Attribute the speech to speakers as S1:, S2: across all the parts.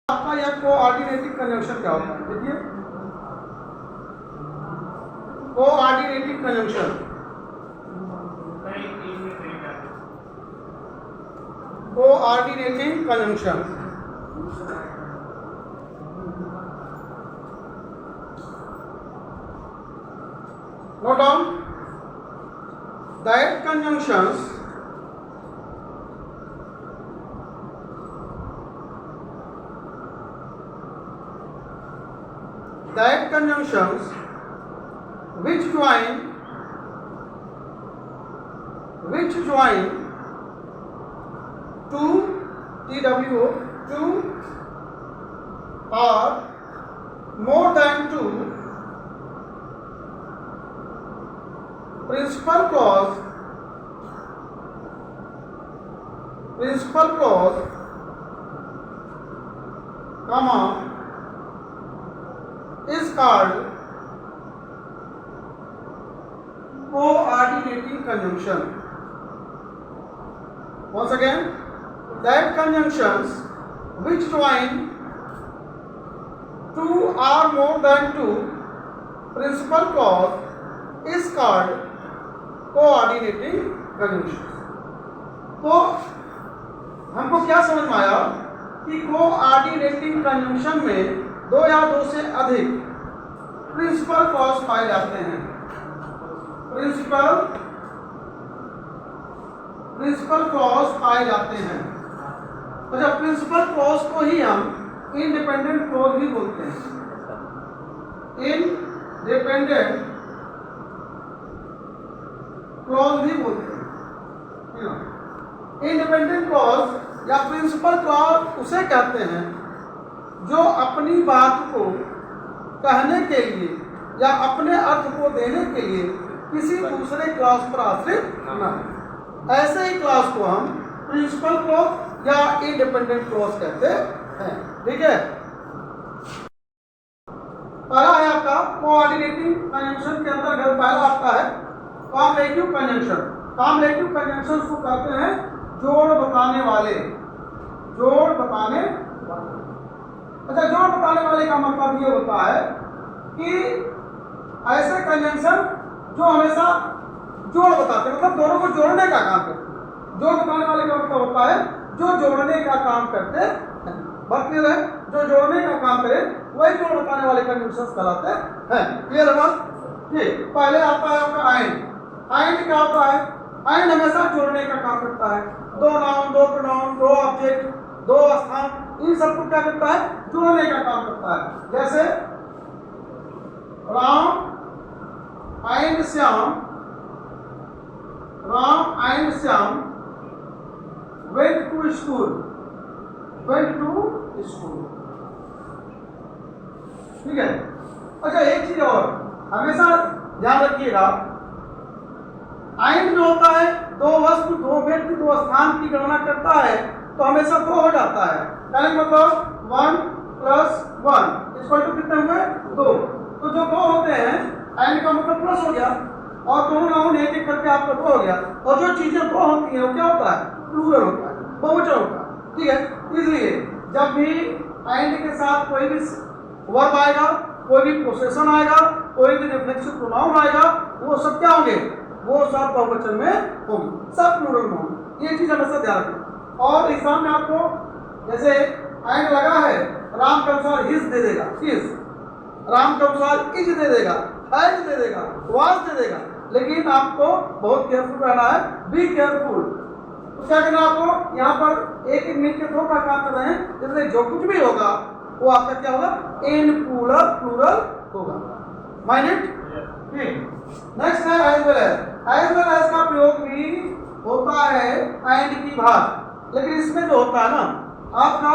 S1: आपका यह coordinating conjunction क्या होता है? देखिए, coordinating conjunction, coordinating conjunction note down that conjunctions which join two two or more than two principal clause comma is called coordinating conjunction. Once again, that conjunctions which join two or more than two principal clause is called coordinating conjunction. तो हमको क्या समझ में आया कि coordinating conjunction में दो या दो से अधिक प्रिंसिपल क्लॉज पाए जाते हैं। प्रिंसिपल क्लॉज पाए जाते हैं। तो जब प्रिंसिपल क्लॉज को ही हम इंडिपेंडेंट क्लॉज भी बोलते हैं। इंडिपेंडेंट क्लॉज भी बोलते हैं। इंडिपेंडेंट क्लॉज या प्रिंसिपल क्लॉज उसे कहते हैं जो अपनी बात को कहने के लिए या अपने अर्थ को देने के लिए किसी दूसरे क्लॉज पर आश्रित न हो। ऐसे ही क्लॉज को हम प्रिंसिपल क्लॉज या इंडिपेंडेंट क्लॉज कहते हैं। ठीक है, पहला है आपका कोऑर्डिनेटिंग कंजंक्शन के अंतर्गत पहला आपका है कॉम्पलेटिव कंजंक्शन। कॉम्पलेटिव कंजंक्शन को कहते हैं जोड़ बताने वाले। अच्छा, जोड़ बताने वाले का मतलब ये होता है कि ऐसे कंजंक्शन जो हमेशा जोड़ बताते हैं, मतलब दोनों को जोड़ने का काम करते हैं। जोड़ बताने वाले का मतलब होता है जो जोड़ने का काम करते हैं। बात क्लियर है? जो जोड़ने का काम करे वही जोड़ बताने वाले कंजंक्शन कहलाते हैं। क्लियर है बात? ठीक, पहले आता है आपका आइंड। आइंड क्या होता है? आइंड हमेशा जोड़ने का काम करता है। दो नाउन, दो प्रोनाउन, दो ऑब्जेक्ट, दो स्थान, इन सबको क्या करता है? जोड़ने का काम करता है। जैसे Ram and Shyam went to school। ठीक है। अच्छा, एक चीज और हमेशा ध्यान रखिएगा, आइंड जो होता है दो वस्तु, दो व्यक्ति, दो स्थान की गणना करता है तो हमेशा दो हो जाता है। यानी मतलब 1 + 1 = कितने हुए? 2। तो जो दो होते हैं एंड का मतलब प्लस हो गया और दोनों नाउन एक एक करके आपका दो हो गया। और जो चीजें दो होती हैं वो क्या होता है? प्लूरल होता है, बहुवचन होता है। ठीक है, इसलिए जब भी एंड के साथ कोई भी वर्ब आएगा, कोई भी पोसेशन आएगा, कोई भी रिफ्लेक्सिव प्रोनाउन आएगा, वो सब क्या होंगे? वो सब बहुवचन में होंगे, सब प्लूरल में होंगे। ये चीज हमेशा ध्यान रखें। और एग्जाम में आपको जैसे एंड लगा है, राम के अनुसार हिज दे देगा, हिज, राम के अनुसार इज दे देगा, हैज दे देगा, वाज दे देगा। लेकिन आपको बहुत केयरफुल रहना है, बी केयरफुल। तो क्या करना आपको? यहाँ पर एक एक मिनट के दो का काम कर रहे हैं, जिसमें जो कुछ भी होगा वो आपका क्या होगा? इन प्लूरल होगा। माइंडेड? ठीक। नेक्स्ट है as well as. As well as का प्रयोग भी होता है एंड की बात, लेकिन इसमें जो होता है ना आपका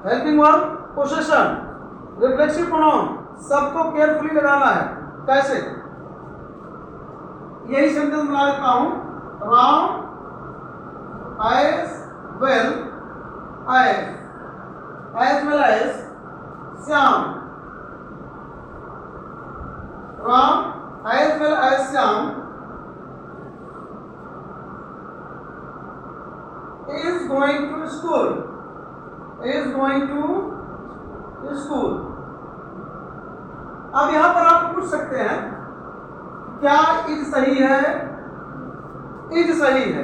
S1: helping verb, possession, reflexive pronoun सबको केयरफुली लगाना है। कैसे? यही सेंटेंस बना देता हूं, Ram as well as Shyam, Ram as well as Shyam is going to school, is going to school. अब यहां पर आप पूछ सकते हैं क्या इज सही है? इज सही है,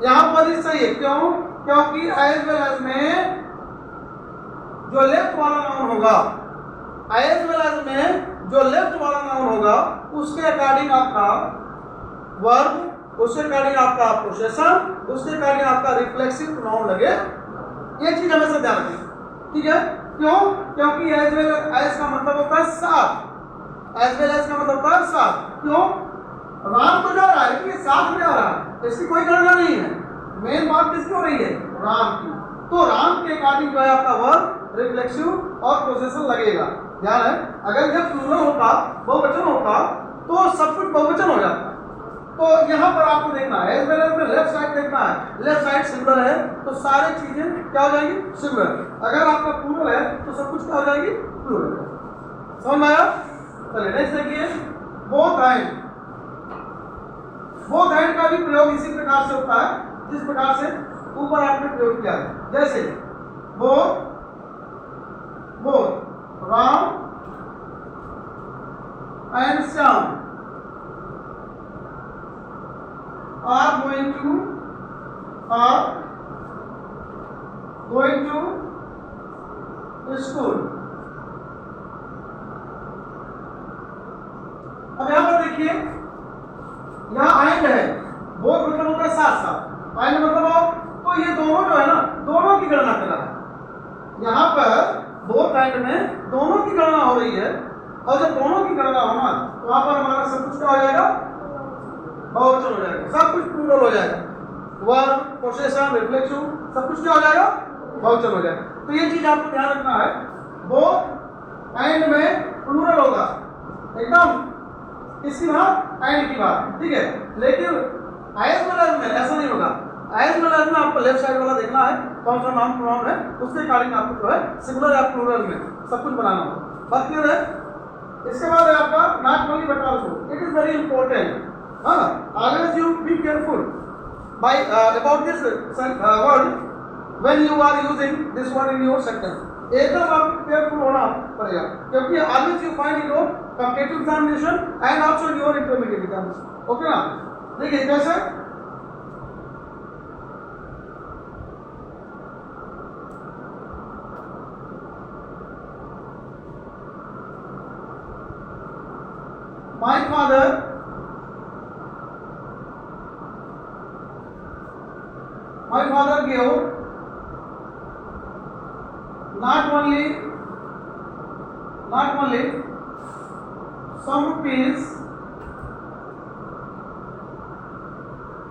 S1: यहां पर इज सही है। क्यों? क्योंकि एज वेल एज में जो लेफ्ट वाला नाउन होगा, एज वेल एज में जो लेफ्ट वाला नाउन होगा उसके अकॉर्डिंग आपका वर्ब, उसके अकॉर्डिंग आपका पोसेशन, उसके अकॉर्डिंग आपका रिफ्लेक्सिव प्रोनाउन लगे। ये चीज हमेशा ध्यान रखें, ठीक है? क्यों? क्योंकि एज वेल एज का मतलब होता है साथ, एज वेल एज का मतलब होता है साथ। क्यों? राम तो जा रहा है लेकिन साथ में आ रहा है, इसकी कोई गणना नहीं है। मेन बात किसकी हो रही है? राम की। तो राम के अकॉर्डिंग जो है आपका वर्ब, रिफ्लेक्सिव और पोसेशन लगेगा। ध्यान है, अगर जब प्लूरल होता, बहुवचन होता तो सब कुछ बहुवचन हो जाता। तो यहाँ पर आपको देखना है, एज वेल एज में लेफ्ट साइड देखना है, लेफ्ट साइड सिंगुलर है तो सारी चीजें क्या हो जाएगी? सिंगुलर। अगर आपका प्लूरल है तो सब कुछ क्या हो जाएगी? प्लूरल। समझ में आया? चलिए नेक्स्ट देखिए, बोथ एंड। बोथ एंड का भी प्रयोग इसी प्रकार से होता है जिस प्रकार से ऊपर आपने प्रयोग किया है। जैसे both, both Ram and Shyam are going to school। अब यहां पर देखिए, यहां एंड है, बोथ मतलब होता है साथ साथ, एंड मतलब तो ये दोनों जो है ना, दोनों की गणना कर रहा है। यहां पर बोथ एंड में दोनों की गणना हो रही है, और जब दोनों की गणना होना तो वहां पर हमारा सब कुछ क्या हो जाएगा? बहुवचन हो जाएगा, सब कुछ प्लूरल हो जाएगा। वर्ब, पोसेशन, रिफ्लेक्सिव सब कुछ क्या हो जाएगा? बहुवचन हो जाएगा। तो ये चीज आपको ध्यान रखना है, बोथ एंड में प्लूरल होगा एकदम, किसकी बात? एंड की बात, ठीक है? लेकिन एज वेल एज में ऐसा नहीं होगा। एज वेल एज में आपको लेफ्ट साइड वाला देखना है, कौन सा नाउन प्रोनाउन है, उसके अकॉर्डिंग आपको जो है सिंगुलर या प्लूरल में सब कुछ बनाना होगा। बात क्लियर है? इसके बाद है आपका not only but also. It is very important. Always you be careful by about this word when you are using this word in your sentence. एकदम आपको केयरफुल होना पड़ेगा, क्योंकि always you find in your competitive examination and also in your intermediate examination. Okay ना? देखिए कैसे, my father gave not only some rupees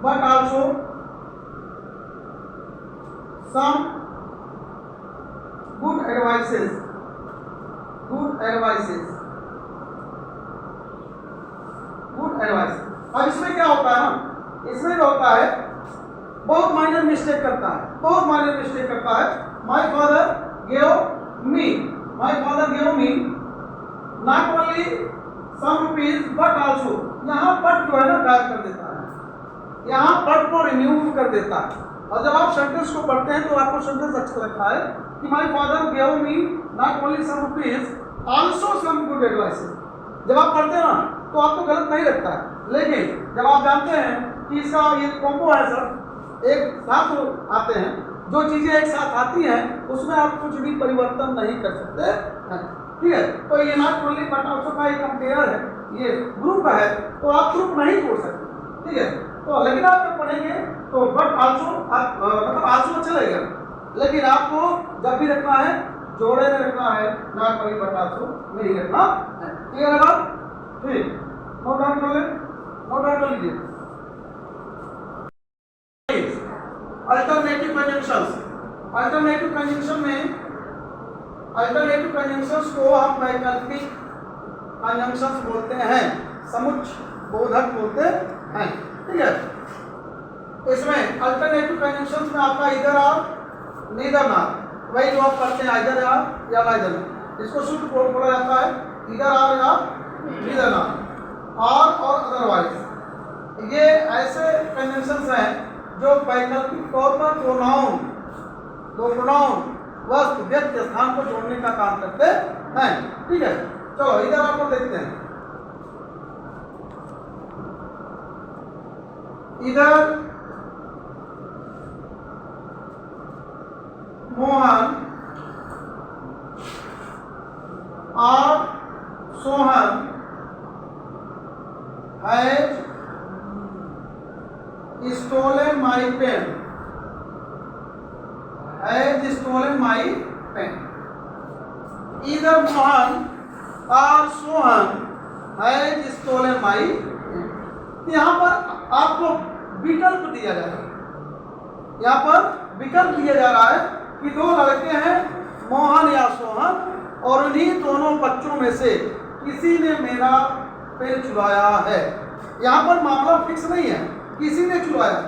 S1: but also some good advices. अब इसमें क्या होता है ना, इसमें क्या होता है, बहुत माइनर मिस्टेक करता है। My father gave me not only some rupees but also. यहाँ बट जो है ना गायब कर देता है, यहाँ बट को रिन्यू कर देता है। और जब आप सेंटेंस को पढ़ते हैं तो आपको सेंटेंस अच्छा लगता है कि my father gave me not only some rupees also some good advices. जब आप पढ़ते हैं ना तो आपको गलत नहीं लगता है, लेकिन जब आप जानते हैं कि इसका ये कॉम्बो है सर, एक साथ आते हैं, जो चीजें एक साथ आती हैं उसमें आप कुछ भी परिवर्तन नहीं कर सकते हैं, ठीक है? तो ये नॉट ओनली बट आल्सो का एक कंपेयर है, ये ग्रुप है तो आप ग्रुप नहीं जोड़ सकते, ठीक है? तो लेकिन आप जब पढ़ेंगे तो बट आल्सो मतलब आल्सो चलेगा, लेकिन आपको जब भी रखना है जोड़े में रखना है, नॉट ओनली बट आल्सो नहीं रखना है। क्लियर है बात? ठीक, नोट डाउन कर ले, नोट डाउन कर लीजिए। अल्टरनेटिव कंजंक्शन में अल्टरनेटिव कंजंक्शंस को हम वैकल्पिक कंजंक्शंस बोलते हैं, समुच्चय बोधक बोलते हैं, ठीक है? इसमें अल्टरनेटिव कंजंक्शंस में आपका इधर और नीदर नॉट, वही जो आप करते हैं इधर या नाइदर नॉट, इसको शुद्ध बोला जाता है इधर और या नीदर नॉट और अदरवाइज। ये ऐसे कंजंक्शंस हैं जो वैकल्पिक तौर पर प्रोनाउन वस्तु व्यक्ति स्थान को जोड़ने का काम करते हैं। ठीक है, चलो इधर आपको देखते हैं। इधर मोहन और Sohan has stolen my pen. Has stolen my pen. Either Mohan or Sohan has stolen my pen. यहाँ पर आपको विकल्प दिया जा रहा है। यहाँ पर विकल्प दिया जा रहा है कि दो लड़के हैं मोहन या सोहन, और उन्हीं दोनों बच्चों में से किसी ने मेरा पेन चुराया है। यहाँ पर मामला फिक्स नहीं है किसी ने चुराया,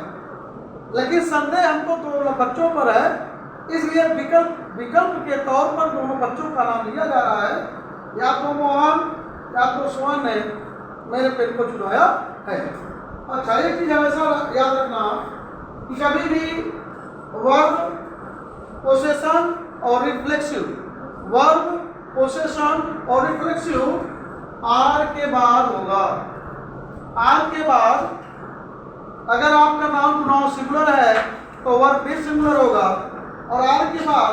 S1: लेकिन संदेह हमको दो बच्चों पर है, इसलिए विकल्प के तौर पर दोनों बच्चों का नाम लिया जा रहा है। या तो मोहन या तो सोहन ने मेरे पेन को चुराया है। अच्छा, एक चीज हमेशा याद रखना कि कभी भी वर्ब, पोसेशन और रिफ्लेक्सिव, वर्ब, पोसेशन और रिफ्लेक्सिव आर के बाद होगा। आर के बाद अगर आपका नाउन सिंगुलर है तो वर्ब भी सिंगुलर होगा, और आर के बाद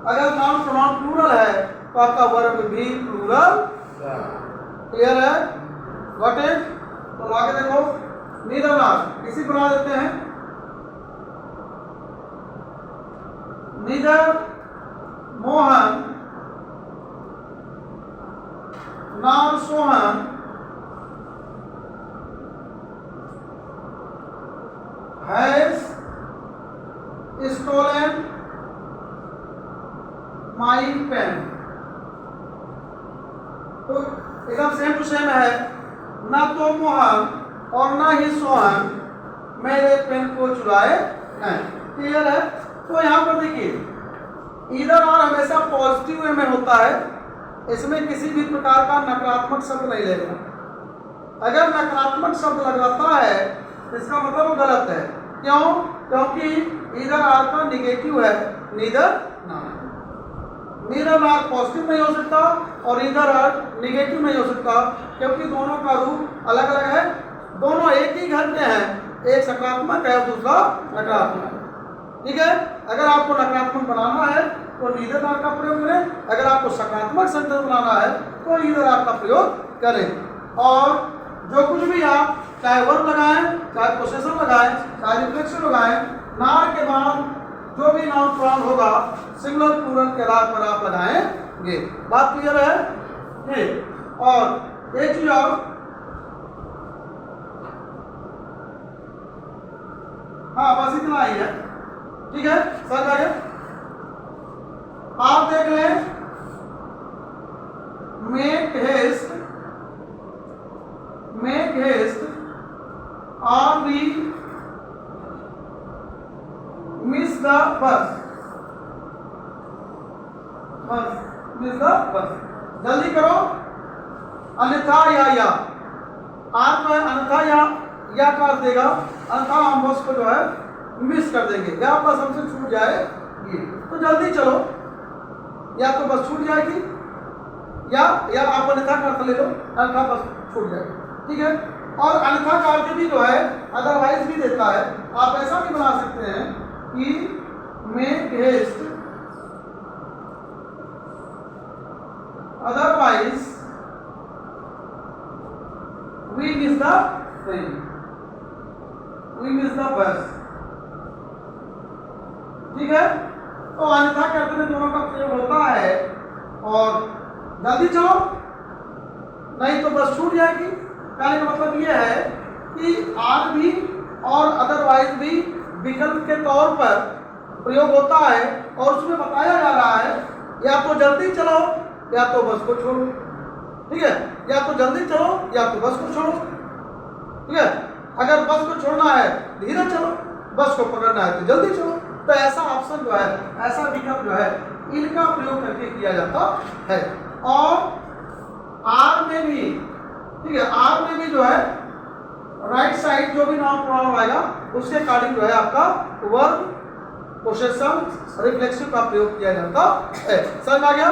S1: अगर नाउन प्लूरल है तो आपका वर्ब भी प्लूरल। क्लियर है? Got it? तो आगे देखो, नीदरलैंड इसी बना देते हैं। Neither Mohan nor Sohan has stolen my pen. तो एकदम सेम टू सेम है, ना तो मोहन और ना ही सोहन मेरे पेन को चुराए हैं। क्लियर है? तो यहाँ पर देखिए, इधर और हमेशा पॉजिटिव वे में होता है, इसमें किसी भी प्रकार का नकारात्मक शब्द नहीं लेगा। अगर नकारात्मक शब्द लगाता है इसका मतलब वो गलत है। क्यों? क्योंकि इधर आर का निगेटिव है, नीदर नार। नीदर नार पॉजिटिव नहीं हो सकता और इधर आर निगेटिव नहीं हो सकता, क्योंकि दोनों का रूप अलग अलग है। दोनों एक ही घर के हैं, एक सकारात्मक है और दूसरा नकारात्मक है। ठीक है, अगर आपको नकारात्मक बनाना है तो नीदर नार का प्रयोग करें, अगर आपको सकारात्मक सेंटेंस बनाना है तो इधर आर का प्रयोग करें। और जो कुछ भी आप चाहे वर्ब लगाएं, चाहे पोसेशन लगाएं, चाहे रिफ्लेक्शन लगाएं, नार के बाद जो भी नाउन प्रोनाउन होगा सिंगुलर प्लूरल के आधार पर आप लगाएंगे। बात क्लियर है? ठीक। और एक चीज और, हाँ बस इतना ही है। ठीक है, सर आगे आप देख लें, make haste or we miss the bus. जल्दी करो, अन्यथा या आर तो है, अन्यथा या कर देगा, अन्यथा हम बस को जो है मिस कर देंगे, या बस हमसे छूट जाएगी। तो जल्दी चलो, या तो बस छूट जाएगी या आप अन्यथा का अर्थ ले लो, अन्यथा बस छूट जाएगी। ठीक है, और अन्यथा का अर्थ भी जो है अदरवाइज भी देता है। आप ऐसा भी बना सकते हैं कि make haste otherwise we miss the train, we miss the bus. ठीक है, तो अन्यथा के अर्थ में दोनों का प्रयोग होता है, और जल्दी चलो नहीं तो बस छूट जाएगी। कहने का मतलब यह है कि आर भी और अदरवाइज भी विकल्प के तौर पर प्रयोग होता है, और उसमें बताया जा रहा है या तो जल्दी चलो या तो बस को छोड़ो। ठीक है, या तो जल्दी चलो या तो बस को छोड़ो। ठीक है, अगर बस को छोड़ना है धीरे चलो, बस को पकड़ना है तो जल्दी चलो। तो ऐसा ऑप्शन जो है, ऐसा विकल्प जो है, इनका प्रयोग करके किया जाता है। और आर में भी, ठीक है, आर में भी जो है राइट साइड जो भी नाउन प्रोनाउन आएगा उसके अकॉर्डिंग जो है आपका वर्ब, पोसेशन रिफ्लेक्सिव का प्रयोग किया जाता है। समझ में आ गया?